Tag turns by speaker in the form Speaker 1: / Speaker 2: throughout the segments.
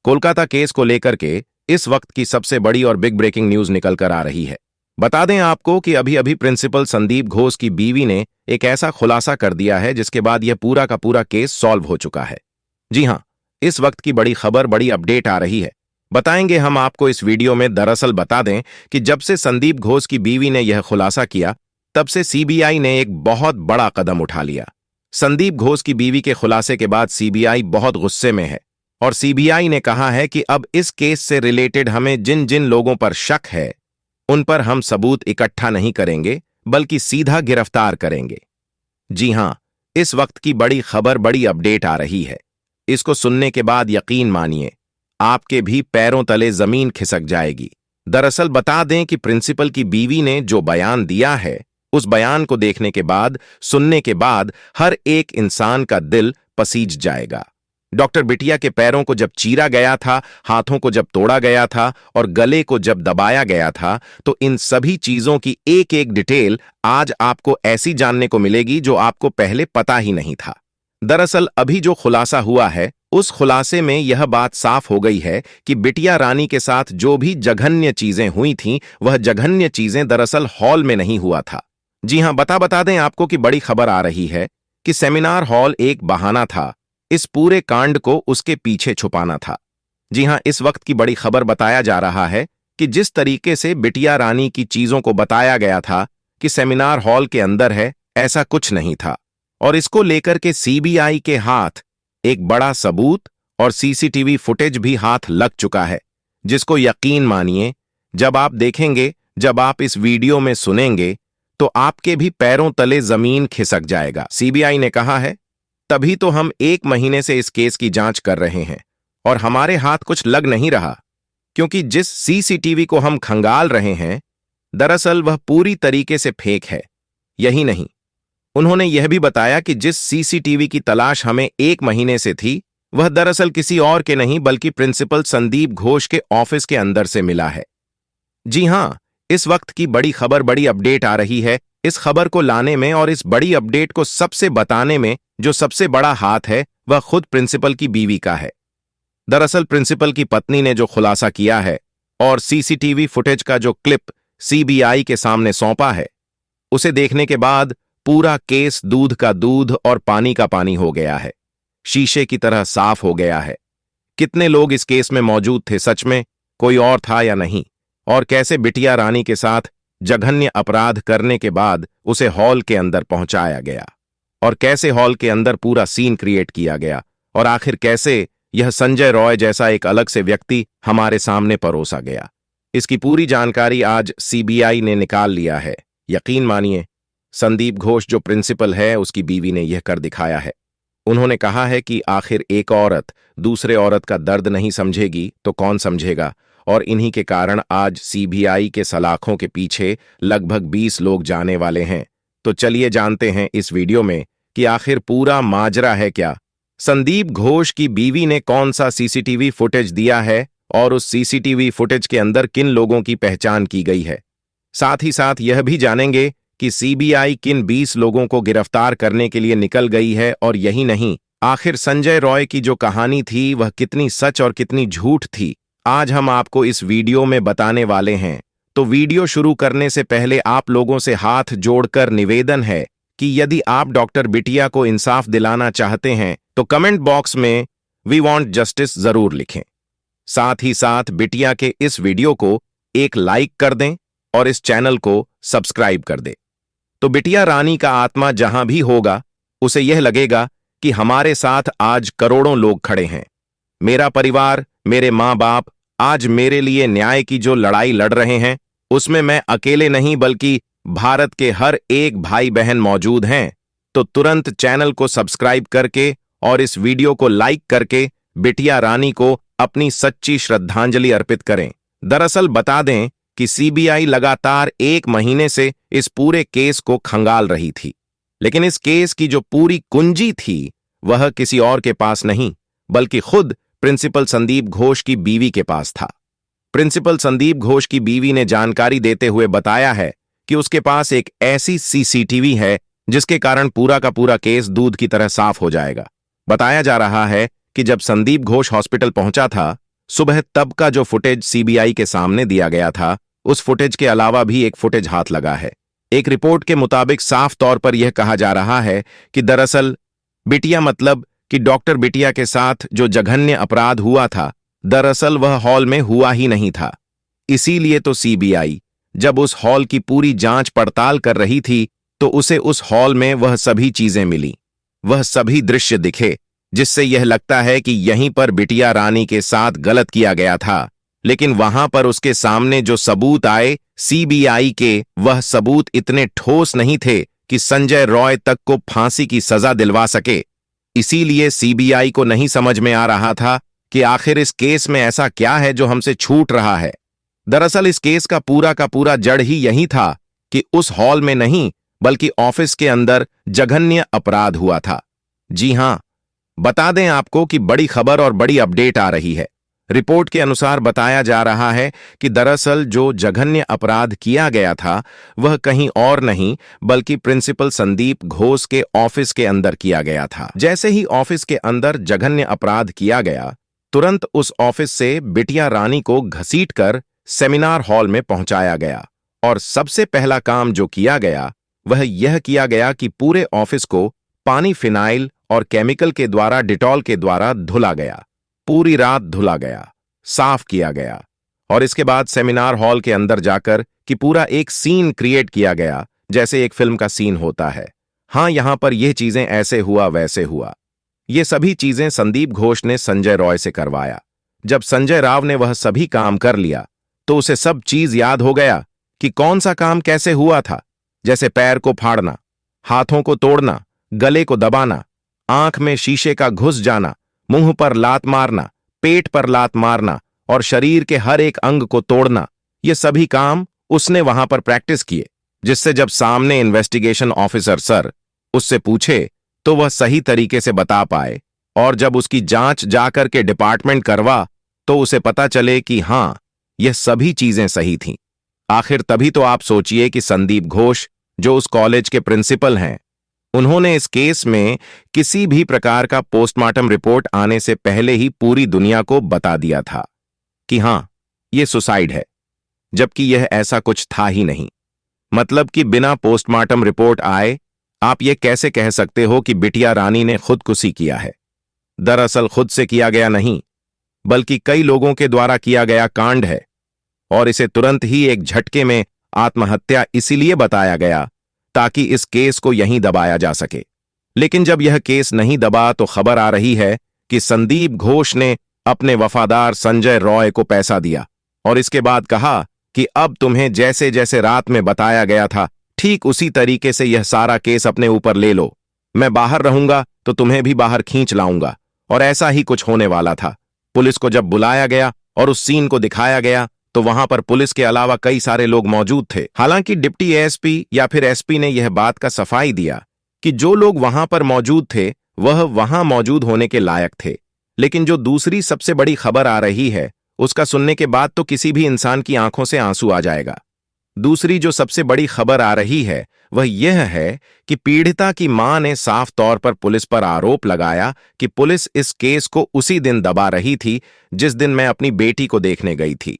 Speaker 1: Kolkata case को लेकर के इस वक्त की सबसे बड़ी और बिग ब्रेकिंग न्यूज निकल कर आ रही है। बता दें आपको कि अभी अभी प्रिंसिपल संदीप घोष की बीवी ने एक ऐसा खुलासा कर दिया है जिसके बाद यह पूरा का पूरा केस सॉल्व हो चुका है। जी हां, इस वक्त की बड़ी खबर, बड़ी अपडेट आ रही है। बताएंगे हम आपको इस वीडियो में। दरअसल बता दें कि जब से संदीप घोष की बीवी ने यह खुलासा किया, तब से सीबीआई ने एक बहुत बड़ा कदम उठा लिया। संदीप घोष की बीवी के खुलासे के बाद सीबीआई बहुत गुस्से में है और सीबीआई ने कहा है कि अब इस केस से रिलेटेड हमें जिन जिन लोगों पर शक है उन पर हम सबूत इकट्ठा नहीं करेंगे, बल्कि सीधा गिरफ्तार करेंगे। जी हां, इस वक्त की बड़ी खबर, बड़ी अपडेट आ रही है। इसको सुनने के बाद यकीन मानिए, आपके भी पैरों तले जमीन खिसक जाएगी। दरअसल बता दें कि प्रिंसिपल की बीवी ने जो बयान दिया है, उस बयान को देखने के बाद, सुनने के बाद हर एक इंसान का दिल पसीज जाएगा। डॉक्टर बिटिया के पैरों को जब चीरा गया था, हाथों को जब तोड़ा गया था और गले को जब दबाया गया था, तो इन सभी चीजों की एक एक डिटेल आज आपको ऐसी जानने को मिलेगी जो आपको पहले पता ही नहीं था। दरअसल अभी जो खुलासा हुआ है, उस खुलासे में यह बात साफ हो गई है कि बिटिया रानी के साथ जो भी जघन्य चीजें हुई थीं, वह जघन्य चीजें दरअसल हॉल में नहीं हुआ था। जी हां, बता दें आपको कि बड़ी खबर आ रही है कि सेमिनार हॉल एक बहाना था, इस पूरे कांड को उसके पीछे छुपाना था। जी हां, इस वक्त की बड़ी खबर बताया जा रहा है कि जिस तरीके से बिटिया रानी की चीजों को बताया गया था कि सेमिनार हॉल के अंदर है, ऐसा कुछ नहीं था। और इसको लेकर के सीबीआई के हाथ एक बड़ा सबूत और सीसीटीवी फुटेज भी हाथ लग चुका है, जिसको यकीन मानिए, जब आप देखेंगे, जब आप इस वीडियो में सुनेंगे, तो आपके भी पैरों तले जमीन खिसक जाएगा। सीबीआई ने कहा है, तभी तो हम 1 महीने से इस केस की जांच कर रहे हैं और हमारे हाथ कुछ लग नहीं रहा, क्योंकि जिस सीसीटीवी को हम खंगाल रहे हैं, दरअसल वह पूरी तरीके से फेक है। यही नहीं, उन्होंने यह भी बताया कि जिस सीसीटीवी की तलाश हमें 1 महीने से थी, वह दरअसल किसी और के नहीं बल्कि प्रिंसिपल संदीप घोष के ऑफिस के अंदर से मिला है। जी हां, इस वक्त की बड़ी खबर, बड़ी अपडेट आ रही है। इस खबर को लाने में और इस बड़ी अपडेट को सबसे बताने में जो सबसे बड़ा हाथ है, वह खुद प्रिंसिपल की बीवी का है। दरअसल प्रिंसिपल की पत्नी ने जो खुलासा किया है और सीसीटीवी फुटेज का जो क्लिप सीबीआई के सामने सौंपा है, उसे देखने के बाद पूरा केस दूध का दूध और पानी का पानी हो गया है, शीशे की तरह साफ हो गया है। कितने लोग इस केस में मौजूद थे, सच में कोई और था या नहीं, और कैसे बिटिया रानी के साथ जघन्य अपराध करने के बाद उसे हॉल के अंदर पहुंचाया गया और कैसे हॉल के अंदर पूरा सीन क्रिएट किया गया, और आखिर कैसे यह संजय रॉय जैसा एक अलग से व्यक्ति हमारे सामने परोसा गया। इसकी पूरी जानकारी आज सीबीआई ने निकाल लिया है। यकीन मानिए, संदीप घोष जो प्रिंसिपल है, उसकी बीवी ने यह कर दिखाया है। उन्होंने कहा है कि आखिर एक औरत दूसरे औरत का दर्द नहीं समझेगी तो कौन समझेगा, और इन्हीं के कारण आज सीबीआई के सलाखों के पीछे लगभग 20 लोग जाने वाले हैं। तो चलिए जानते हैं इस वीडियो में कि आखिर पूरा माजरा है क्या, संदीप घोष की बीवी ने कौन सा सीसीटीवी फुटेज दिया है और उस सीसीटीवी फुटेज के अंदर किन लोगों की पहचान की गई है। साथ ही साथ यह भी जानेंगे कि सीबीआई किन 20 लोगों को गिरफ्तार करने के लिए निकल गई है, और यही नहीं, आखिर संजय रॉय की जो कहानी थी वह कितनी सच और कितनी झूठ थी, आज हम आपको इस वीडियो में बताने वाले हैं। तो वीडियो शुरू करने से पहले आप लोगों से हाथ जोड़कर निवेदन है कि यदि आप डॉक्टर बिटिया को इंसाफ दिलाना चाहते हैं तो कमेंट बॉक्स में वी वांट जस्टिस जरूर लिखें। साथ ही साथ बिटिया के इस वीडियो को एक लाइक कर दें और इस चैनल को सब्सक्राइब कर दें। तो बिटिया रानी का आत्मा जहां भी होगा, उसे यह लगेगा कि हमारे साथ आज करोड़ों लोग खड़े हैं। मेरा परिवार, मेरे माँ बाप आज मेरे लिए न्याय की जो लड़ाई लड़ रहे हैं, उसमें मैं अकेले नहीं बल्कि भारत के हर एक भाई बहन मौजूद हैं। तो तुरंत चैनल को सब्सक्राइब करके और इस वीडियो को लाइक करके बिटिया रानी को अपनी सच्ची श्रद्धांजलि अर्पित करें। दरअसल बता दें कि सीबीआई लगातार 1 महीने से इस पूरे केस को खंगाल रही थी, लेकिन इस केस की जो पूरी कुंजी थी वह किसी और के पास नहीं बल्कि खुद प्रिंसिपल संदीप घोष की बीवी के पास था। प्रिंसिपल संदीप घोष की बीवी ने जानकारी देते हुए बताया है कि उसके पास एक ऐसी सीसीटीवी है जिसके कारण पूरा का पूरा केस दूध की तरह साफ हो जाएगा। बताया जा रहा है कि जब संदीप घोष हॉस्पिटल पहुंचा था, सुबह तब का जो फुटेज सीबीआई के सामने दिया गया था, उस फुटेज के अलावा भी एक फुटेज हाथ लगा है। एक रिपोर्ट के मुताबिक साफ तौर पर यह कहा जा रहा है कि दरअसल बिटिया, मतलब कि डॉक्टर बिटिया के साथ जो जघन्य अपराध हुआ था, दरअसल वह हॉल में हुआ ही नहीं था। इसीलिए तो सीबीआई जब उस हॉल की पूरी जांच पड़ताल कर रही थी, तो उसे उस हॉल में वह सभी चीजें मिली, वह सभी दृश्य दिखे, जिससे यह लगता है कि यहीं पर बिटिया रानी के साथ गलत किया गया था। लेकिन वहां पर उसके सामने जो सबूत आए सीबीआई के, वह सबूत इतने ठोस नहीं थे कि संजय रॉय तक को फांसी की सजा दिलवा सके। इसीलिए सीबीआई को नहीं समझ में आ रहा था कि आखिर इस केस में ऐसा क्या है जो हमसे छूट रहा है। दरअसल इस केस का पूरा जड़ ही यही था कि उस हॉल में नहीं, बल्कि ऑफिस के अंदर जघन्य अपराध हुआ था। जी हां, बता दें आपको कि बड़ी खबर और बड़ी अपडेट आ रही है। रिपोर्ट के अनुसार बताया जा रहा है कि दरअसल जो जघन्य अपराध किया गया था, वह कहीं और नहीं बल्कि प्रिंसिपल संदीप घोष के ऑफिस के अंदर किया गया था। जैसे ही ऑफिस के अंदर जघन्य अपराध किया गया, तुरंत उस ऑफिस से बिटिया रानी को घसीटकर सेमिनार हॉल में पहुंचाया गया और सबसे पहला काम जो किया गया, वह यह किया गया कि पूरे ऑफिस को पानी, फिनाइल और केमिकल के द्वारा, डिटॉल के द्वारा धुला गया। पूरी रात धुला गया, साफ किया गया और इसके बाद सेमिनार हॉल के अंदर जाकर कि पूरा एक सीन क्रिएट किया गया, जैसे एक फिल्म का सीन होता है। हां, यहां पर यह चीजें ऐसे हुआ वैसे हुआ। ये सभी चीजें संदीप घोष ने संजय रॉय से करवाया। जब संजय राव ने वह सभी काम कर लिया, तो उसे सब चीज याद हो गया कि कौन सा काम कैसे हुआ था। जैसे पैर को फाड़ना, हाथों को तोड़ना, गले को दबाना, आंख में शीशे का घुस जाना, मुंह पर लात मारना, पेट पर लात मारना और शरीर के हर एक अंग को तोड़ना, ये सभी काम उसने वहां पर प्रैक्टिस किए, जिससे जब सामने इन्वेस्टिगेशन ऑफिसर सर उससे पूछे तो वह सही तरीके से बता पाए, और जब उसकी जांच जाकर के डिपार्टमेंट करवा तो उसे पता चले कि हां, यह सभी चीजें सही थीं। आखिर तभी तो आप सोचिए कि संदीप घोष, जो उस कॉलेज के प्रिंसिपल हैं, उन्होंने इस केस में किसी भी प्रकार का पोस्टमार्टम रिपोर्ट आने से पहले ही पूरी दुनिया को बता दिया था कि हां, यह सुसाइड है, जबकि यह ऐसा कुछ था ही नहीं। मतलब कि बिना पोस्टमार्टम रिपोर्ट आए आप यह कैसे कह सकते हो कि बिटिया रानी ने खुदकुशी किया है? दरअसल खुद से किया गया नहीं, बल्कि कई लोगों के द्वारा किया गया कांड है, और इसे तुरंत ही एक झटके में आत्महत्या इसीलिए बताया गया ताकि इस केस को यहीं दबाया जा सके। लेकिन जब यह केस नहीं दबा तो खबर आ रही है कि संदीप घोष ने अपने वफादार संजय रॉय को पैसा दिया और इसके बाद कहा कि अब तुम्हें जैसे जैसे रात में बताया गया था, ठीक उसी तरीके से यह सारा केस अपने ऊपर ले लो। मैं बाहर रहूंगा तो तुम्हें भी बाहर खींच लाऊंगा। और ऐसा ही कुछ होने वाला था। पुलिस को जब बुलाया गया और उस सीन को दिखाया गया, तो वहां पर पुलिस के अलावा कई सारे लोग मौजूद थे। हालांकि डिप्टी एएसपी या फिर एसपी ने यह बात का सफाई दिया कि जो लोग वहां पर मौजूद थे, वह वहां मौजूद होने के लायक थे। लेकिन जो दूसरी सबसे बड़ी खबर आ रही है, उसका सुनने के बाद तो किसी भी इंसान की आंखों से आंसू आ जाएगा। दूसरी जो सबसे बड़ी खबर आ रही है, वह यह है कि पीड़िता की मां ने साफ तौर पर पुलिस पर आरोप लगाया कि पुलिस इस केस को उसी दिन दबा रही थी जिस दिन मैं अपनी बेटी को देखने गई थी।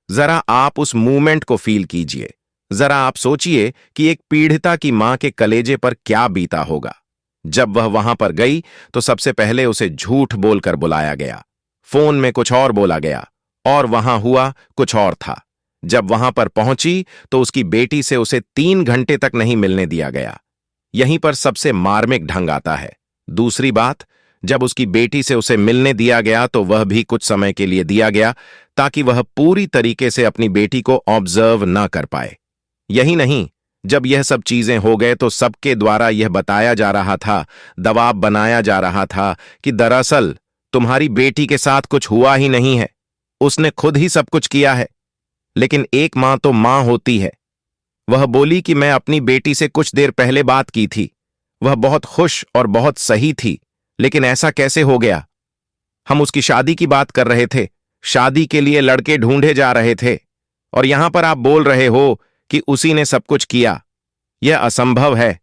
Speaker 1: जरा आप उस मूवमेंट को फील कीजिए। जरा आप सोचिए कि एक पीड़िता की मां के कलेजे पर क्या बीता होगा। जब वह वहां पर गई तो सबसे पहले उसे झूठ बोलकर बुलाया गया, फोन में कुछ और बोला गया और वहां हुआ कुछ और था। जब वहां पर पहुंची तो उसकी बेटी से उसे 3 घंटे तक नहीं मिलने दिया गया। यहीं पर सबसे मार्मिक ढंग आता है। दूसरी बात, जब उसकी बेटी से उसे मिलने दिया गया तो वह भी कुछ समय के लिए दिया गया ताकि वह पूरी तरीके से अपनी बेटी को ऑब्जर्व न कर पाए। यही नहीं, जब यह सब चीजें हो गए तो सबके द्वारा यह बताया जा रहा था, दबाव बनाया जा रहा था कि दरअसल तुम्हारी बेटी के साथ कुछ हुआ ही नहीं है, उसने खुद ही सब कुछ किया है। लेकिन एक मां तो मां होती है। वह बोली कि मैं अपनी बेटी से कुछ देर पहले बात की थी, वह बहुत खुश और बहुत सही थी, लेकिन ऐसा कैसे हो गया? हम उसकी शादी की बात कर रहे थे, शादी के लिए लड़के ढूंढे जा रहे थे, और यहां पर आप बोल रहे हो कि उसी ने सब कुछ किया। यह असंभव है।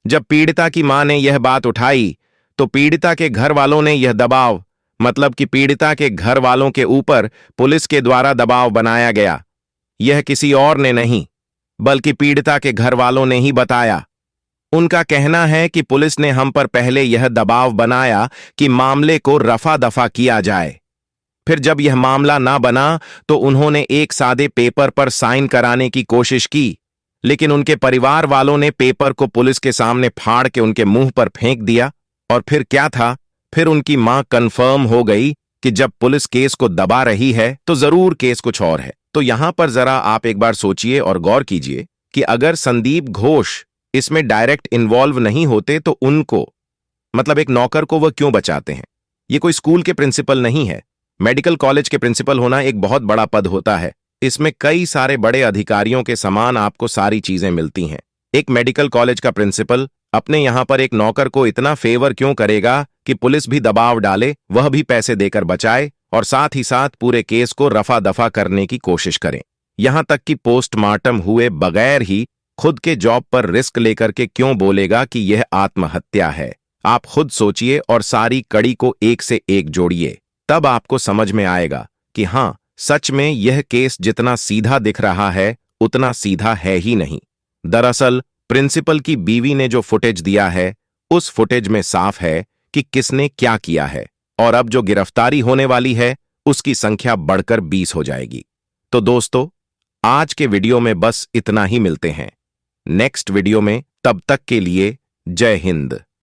Speaker 1: जब पीड़िता की मां ने यह बात उठाई तो पीड़िता के घर वालों ने यह दबाव, मतलब कि पीड़िता के घर वालों के ऊपर पुलिस के द्वारा दबाव बनाया गया। यह किसी और ने नहीं, बल्कि पीड़िता के घर वालों ने ही बताया। उनका कहना है कि पुलिस ने हम पर पहले यह दबाव बनाया कि मामले को रफा दफा किया जाए। फिर जब यह मामला ना बना तो उन्होंने एक सादे पेपर पर साइन कराने की कोशिश की, लेकिन उनके परिवार वालों ने पेपर को पुलिस के सामने फाड़ के उनके मुंह पर फेंक दिया। और फिर क्या था, फिर उनकी मां कंफर्म हो गई कि जब पुलिस केस को दबा रही है तो जरूर केस कुछ और है। तो यहां पर जरा आप एक बार सोचिए और गौर कीजिए कि अगर संदीप घोष इसमें डायरेक्ट इन्वॉल्व नहीं होते तो उनको, मतलब एक नौकर को, वह क्यों बचाते हैं? ये कोई स्कूल के प्रिंसिपल नहीं है। मेडिकल कॉलेज के प्रिंसिपल होना एक बहुत बड़ा पद होता है। इसमें कई सारे बड़े अधिकारियों के समान आपको सारी चीजें मिलती हैं। एक मेडिकल कॉलेज का प्रिंसिपल अपने यहां पर एक नौकर को इतना फेवर क्यों करेगा कि पुलिस भी दबाव डाले, वह भी पैसे देकर बचाए और साथ ही साथ पूरे केस को रफा दफा करने की कोशिश करें। यहां तक कि पोस्टमार्टम हुए बगैर ही खुद के जॉब पर रिस्क लेकर के क्यों बोलेगा कि यह आत्महत्या है? आप खुद सोचिए और सारी कड़ी को एक से एक जोड़िए, तब आपको समझ में आएगा कि हां, सच में यह केस जितना सीधा दिख रहा है उतना सीधा है ही नहीं। दरअसल प्रिंसिपल की बीवी ने जो फुटेज दिया है, उस फुटेज में साफ है कि किसने क्या किया है, और अब जो गिरफ्तारी होने वाली है उसकी संख्या बढ़कर 20 हो जाएगी। तो दोस्तों, आज के वीडियो में बस इतना ही। मिलते हैं नेक्स्ट वीडियो में, तब तक के लिए जय हिंद।